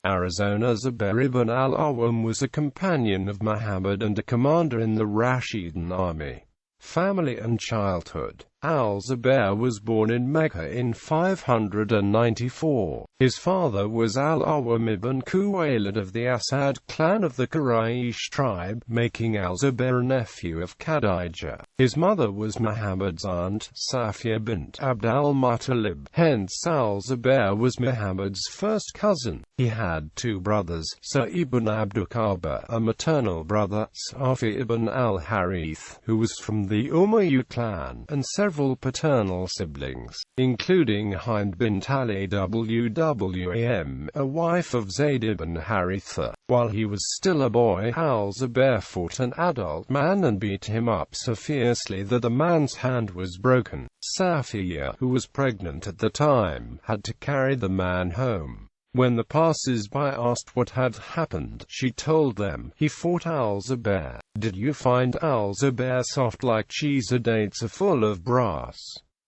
Arizona. Az-Zubayr ibn Al-Awam was a companion of Muhammad and a commander in the Rashidun army. Family and childhood. Al-Zubayr was born in Mecca in 594. His father was Al-Awam ibn Khuwaylid of the Asad clan of the Quraysh tribe, making Al-Zubayr a nephew of Khadijah. His mother was Muhammad's aunt, Safiya bint Abd al-Muttalib. Hence Al-Zubayr was Muhammad's first cousin. He had two brothers, Sa'id ibn Abd Kaaba, a maternal brother, Safi ibn al-Harith, who was from the Umayyad clan, and several paternal siblings, including Hind bint Ali Wwam, a wife of Zayd ibn Haritha. While he was still a boy, Al-Zubayr fought an adult man and beat him up so fiercely that the man's hand was broken. Safiya, who was pregnant at the time, had to carry the man home. When the passers-by asked what had happened, she told them, "He fought Al-Zubayr. Did you find Al-Zubayr soft like cheese or dates are full of brass?"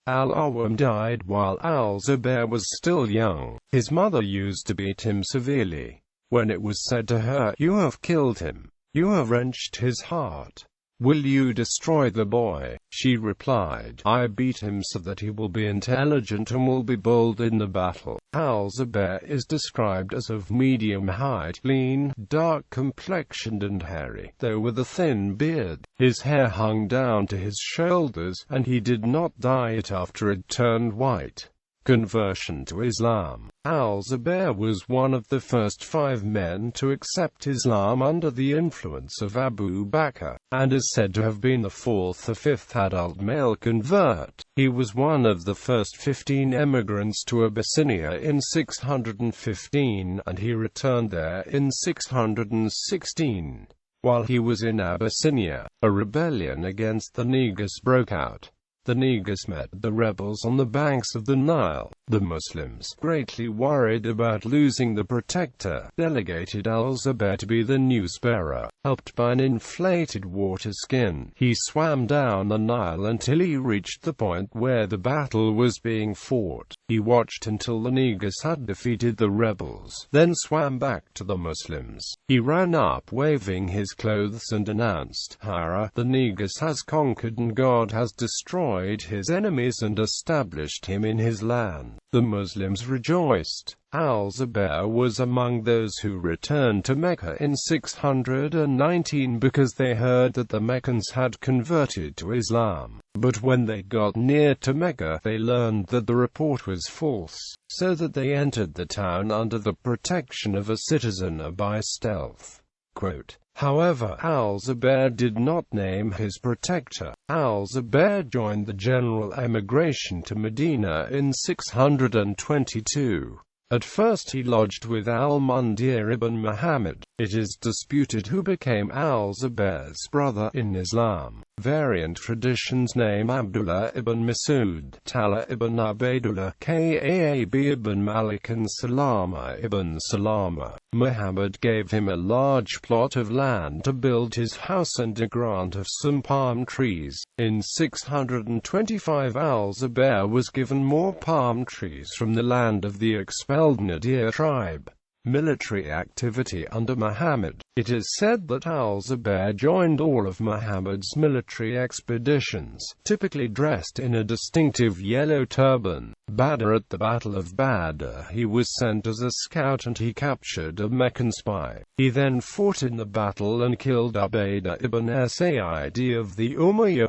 Al-Awam died while Al-Zubayr was still young. His mother used to beat him severely. When it was said to her, "You have killed him. You have wrenched his heart. Will you destroy the boy?" she replied, "I beat him so that he will be intelligent and will be bold in the battle." Al-Zubayr is described as of medium height, lean, dark complexioned and hairy, though with a thin beard. His hair hung down to his shoulders, and he did not dye it after it turned white. Conversion to Islam. Al-Zubayr was one of the first 5 men to accept Islam under the influence of Abu Bakr, and is said to have been the 4th or 5th adult male convert. He was one of the first 15 emigrants to Abyssinia in 615, and he returned there in 616. While he was in Abyssinia, a rebellion against the Negus broke out. The Negus met the rebels on the banks of the Nile. The Muslims, greatly worried about losing the protector, delegated Al-Zubayr to be the news-bearer. Helped by an inflated water skin, he swam down the Nile until he reached the point where the battle was being fought. He watched until the Negus had defeated the rebels, then swam back to the Muslims. He ran up waving his clothes and announced, "Hurrah, the Negus has conquered and God has destroyed his enemies and established him in his land." The Muslims rejoiced. Al-Zubayr was among those who returned to Mecca in 619 because they heard that the Meccans had converted to Islam. But when they got near to Mecca, they learned that the report was false, so that they entered the town under the protection of a citizen or by stealth. Quote, However, Al-Zubayr did not name his protector. Al-Zubayr joined the general emigration to Medina in 622. At first he lodged with Al-Mundhir ibn Muhammad. It is disputed who became Al-Zubayr's brother in Islam. Variant traditions name Abdullah ibn Masud, Talha ibn Ubaydullah, Ka'ab ibn Malik and Salama ibn Salama. Muhammad gave him a large plot of land to build his house and a grant of some palm trees. In 625 Al-Zubayr was given more palm trees from the land of the expelled Nadir tribe. Military activity under Muhammad. It is said that Al-Zubayr joined all of Muhammad's military expeditions, typically dressed in a distinctive yellow turban. Badr. At the Battle of Badr, he was sent as a scout and he captured a Meccan spy. He then fought in the battle and killed Ubaidah ibn Said of the Umayyad.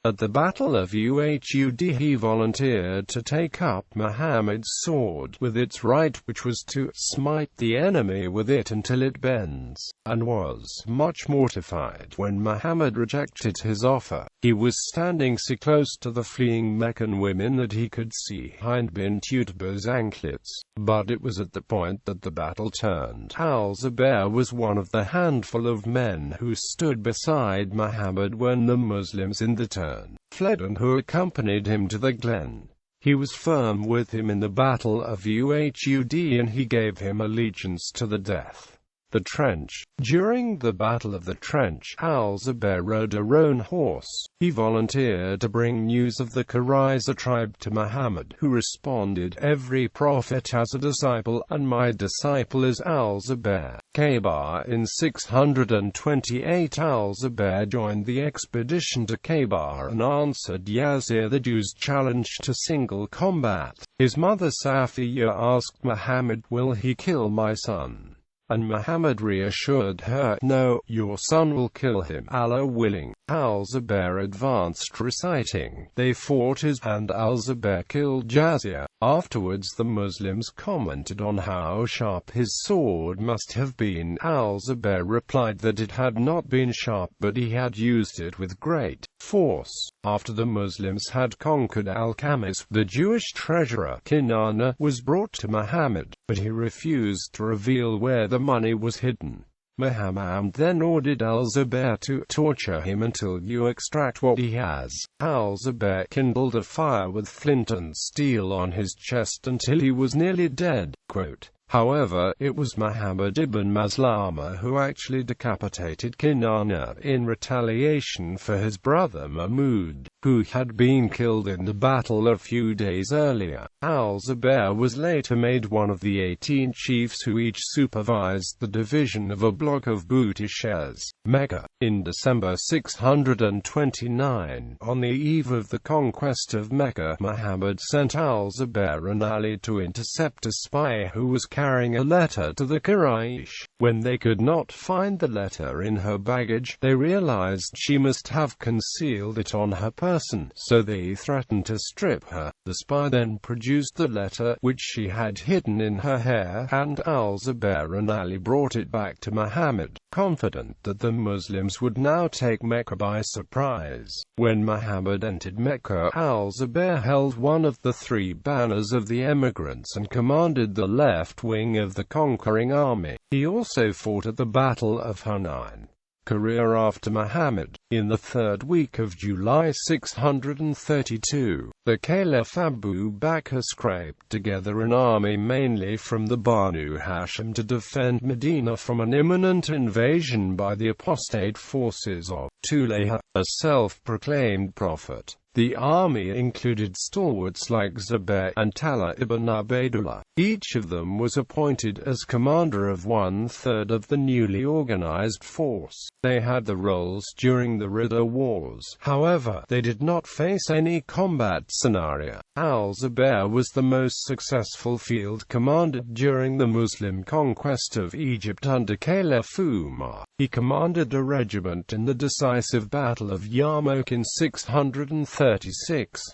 At the Battle of Uhud he volunteered to take up Muhammad's sword with its right, which was to smite the enemy with it until it bends, and was much mortified when Muhammad rejected his offer. He was standing so close to the fleeing Meccan women that he could see Hind bint Utbah's anklets. But it was at the point that the battle turned. Al-Zubayr was one of the handful of men who stood beside Muhammad when the Muslims in the turn fled and who accompanied him to the glen. He was firm with him in the Battle of Uhud and he gave him allegiance to the death. The Trench. During the Battle of the Trench, Al-Zubayr rode a roan horse. He volunteered to bring news of the Qurayza tribe to Muhammad, who responded, "Every prophet has a disciple, and my disciple is Al-Zubayr." Khaybar. In 628, Al-Zubayr joined the expedition to Khaybar and answered Yazir the Jew's challenge to single combat. His mother Safiya asked Muhammad, "Will he kill my son?" And Muhammad reassured her, "No, your son will kill him, Allah willing." Al-Zubayr advanced reciting, "They fought and Al-Zubayr killed Yazir." Afterwards the Muslims commented on how sharp his sword must have been. Al-Zubayr replied that it had not been sharp, but he had used it with great force. After the Muslims had conquered Al-Qamis, the Jewish treasurer, Kinana, was brought to Muhammad, but he refused to reveal where the money was hidden. Muhammad then ordered Al-Zubayr to torture him until you extract what he has. Al-Zubayr kindled a fire with flint and steel on his chest until he was nearly dead. Quote, "However, it was Muhammad ibn Maslama who actually decapitated Kinana in retaliation for his brother Mahmud, who had been killed in the battle a few days earlier." Al-Zubayr was later made one of the 18 chiefs who each supervised the division of a block of booty shares. Mecca. In December 629, on the eve of the conquest of Mecca, Muhammad sent Al-Zubayr and Ali to intercept a spy who was carrying a letter to the Quraysh. When they could not find the letter in her baggage, they realized she must have concealed it on her person, so they threatened to strip her. The spy then produced the letter, which she had hidden in her hair, and Al-Zubayr and Ali brought it back to Muhammad, confident that the Muslims would now take Mecca by surprise. When Muhammad entered Mecca, Al-Zubayr held one of the 3 banners of the emigrants and commanded the left wing of the conquering army. He also fought at the Battle of Hunain. Career after Muhammad. In the 3rd week of July 632, the Caliph Abu Bakr scraped together an army mainly from the Banu Hashim to defend Medina from an imminent invasion by the apostate forces of Tulayha, a self-proclaimed prophet. The army included stalwarts like Zubayr and Talha ibn Ubaydullah. Each of them was appointed as commander of 1/3 of the newly organized force. They had the roles during the Ridda Wars. However, they did not face any combat scenario. Al-Zubayr was the most successful field commander during the Muslim conquest of Egypt under Caliph Umar. He commanded a regiment in the decisive Battle of Yarmouk in 636,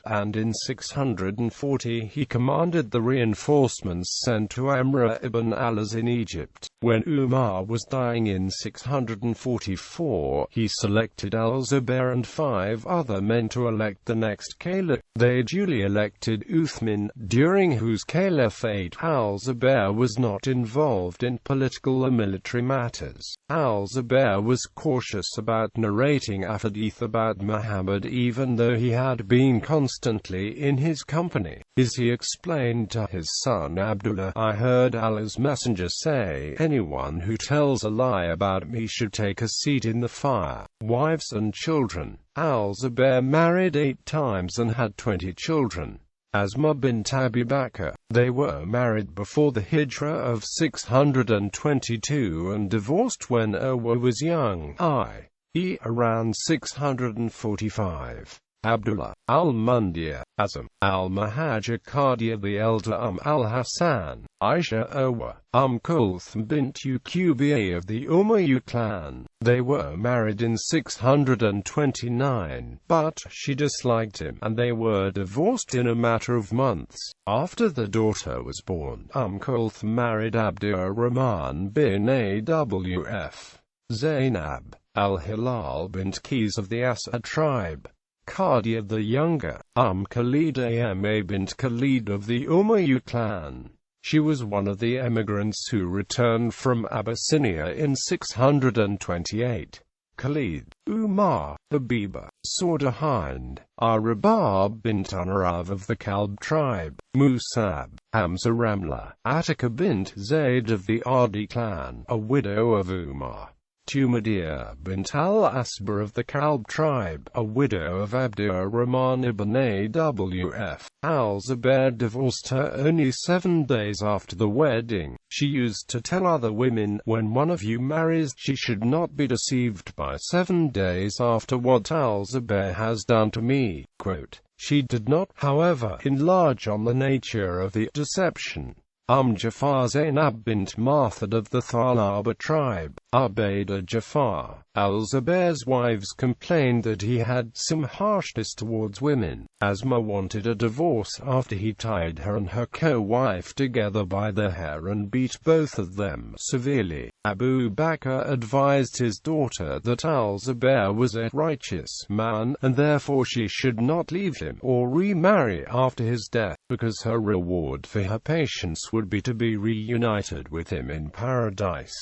and in 640 he commanded the reinforcements sent to Amr ibn al-As in Egypt. When Umar was dying in 644, he selected Al-Zubayr and 5 other men to elect the next caliph. They duly elected Uthman, during whose caliphate Al-Zubayr was not involved in political or military matters. Al-Zubayr was cautious about narrating ahadith about Muhammad even though he had been constantly in his company. He explained to his son Abdullah, "I heard Allah's messenger say, anyone who tells a lie about me should take a seat in the fire." Wives and children. Al-Zubayr married 8 times and had 20 children. Asma bint Abi Bakr. They were married before the Hijra of 622 and divorced when Urwa was young, i.e. around 645. Abdullah, al-Mundir, Azam, al-Muhajir Qadiyah the elder al-Hassan, Aisha Urwa, Kulthum bint Uqba of the Umayyad clan. They were married in 629, but she disliked him, and they were divorced in a matter of months. After the daughter was born, Kulthum married Abdur-Rahman bin Awf. Zainab, al-Hilal bint Qais of the Asad tribe. Qadiyah the younger, Khalida Ma bint Khalid of the Umayyad clan. She was one of the emigrants who returned from Abyssinia in 628. Khalid, Umar, Habiba, Sauda Hind, Rabab bint Unarav of the Kalb tribe, Musab, Hamza Ramla, Attika bint Zayd of the Adi clan, a widow of Umar. Tumadir bint al-Asba of the Kalb tribe, a widow of Abdur Rahman ibn Awf. Al-Zubayr divorced her only 7 days after the wedding. She used to tell other women, when one of you marries, she should not be deceived by 7 days after what Al-Zubayr has done to me. Quote, she did not, however, enlarge on the nature of the deception. Jafar Zainab bint Marthad of the Thalaba tribe, Ubayda Jafar, Al-Zubayr's wives complained that he had some harshness towards women. Asma wanted a divorce after he tied her and her co-wife together by the hair and beat both of them severely. Abu Bakr advised his daughter that Al-Zubayr was a righteous man, and therefore she should not leave him or remarry after his death, because her reward for her patience would be to be reunited with him in paradise.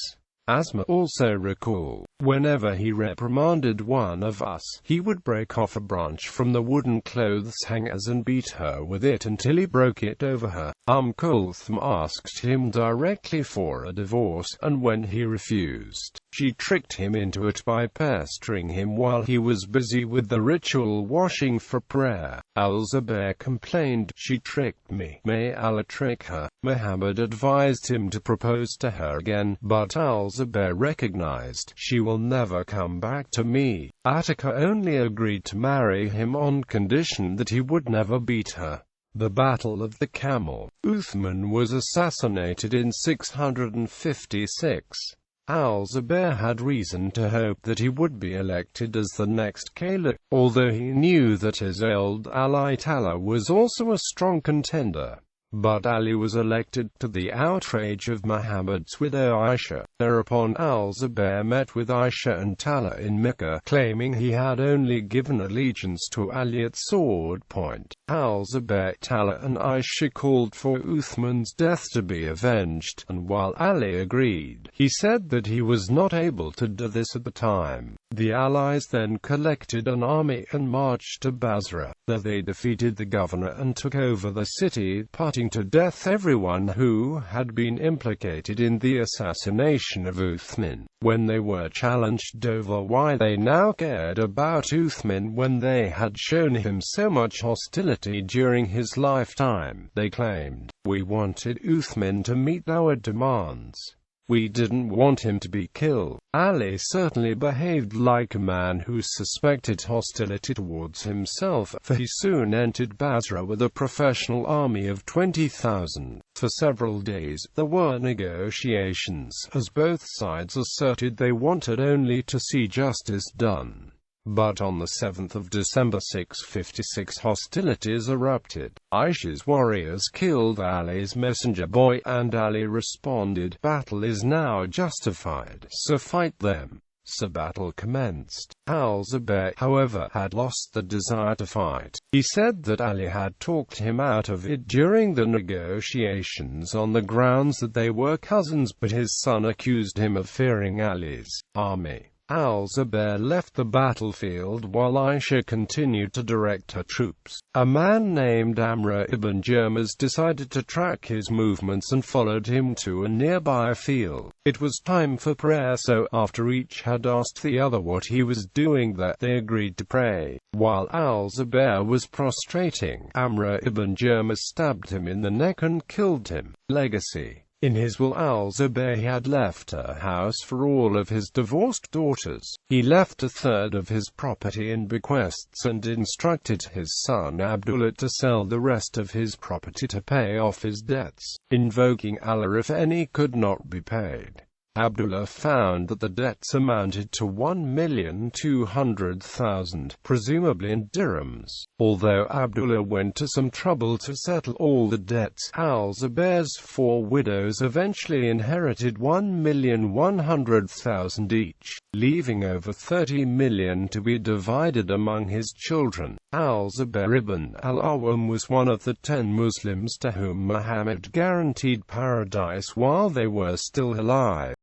Asma also recalled, whenever he reprimanded one of us, he would break off a branch from the wooden clothes hangers and beat her with it until he broke it over her. Kulthum asked him directly for a divorce, and when he refused, she tricked him into it by pestering him while he was busy with the ritual washing for prayer. Al-Zubayr complained, she tricked me. May Allah trick her. Muhammad advised him to propose to her again, but Al-Zubayr recognized, she will never come back to me. Attika only agreed to marry him on condition that he would never beat her. The Battle of the Camel. Uthman was assassinated in 656. Al-Zubayr had reason to hope that he would be elected as the next caliph, although he knew that his old ally Talha was also a strong contender. But Ali was elected, to the outrage of Muhammad's widow Aisha. Thereupon Al-Zubayr met with Aisha and Talha in Mecca, claiming he had only given allegiance to Ali at sword point. Al-Zubayr, Talha and Aisha called for Uthman's death to be avenged, and while Ali agreed, he said that he was not able to do this at the time. The allies then collected an army and marched to Basra. There they defeated the governor and took over the city, putting to death everyone who had been implicated in the assassination of Uthman. When they were challenged over why they now cared about Uthman when they had shown him so much hostility during his lifetime, they claimed, "We wanted Uthman to meet our demands. We didn't want him to be killed." Ali certainly behaved like a man who suspected hostility towards himself, for he soon entered Basra with a professional army of 20,000. For several days, there were negotiations, as both sides asserted they wanted only to see justice done. But on the 7th of December 656 hostilities erupted. Aisha's warriors killed Ali's messenger boy, and Ali responded, "Battle is now justified, so fight them." So battle commenced. Al-Zubayr, however, had lost the desire to fight. He said that Ali had talked him out of it during the negotiations on the grounds that they were cousins, but his son accused him of fearing Ali's army. Al-Zubayr left the battlefield while Aisha continued to direct her troops. A man named Amr ibn Jarmuz decided to track his movements and followed him to a nearby field. It was time for prayer, so after each had asked the other what he was doing there, they agreed to pray. While Al-Zubayr was prostrating, Amr ibn Jarmuz stabbed him in the neck and killed him. Legacy. In his will, Al-Zubayr had left a house for all of his divorced daughters. He left a third of his property in bequests and instructed his son Abdullah to sell the rest of his property to pay off his debts, invoking Allah if any could not be paid. Abdullah found that the debts amounted to 1,200,000, presumably in dirhams. Although Abdullah went to some trouble to settle all the debts, Al-Zubayr's 4 widows eventually inherited 1,100,000 each, leaving over 30 million to be divided among his children. Al-Zubayr ibn Al-Awam was one of the 10 Muslims to whom Muhammad guaranteed paradise while they were still alive.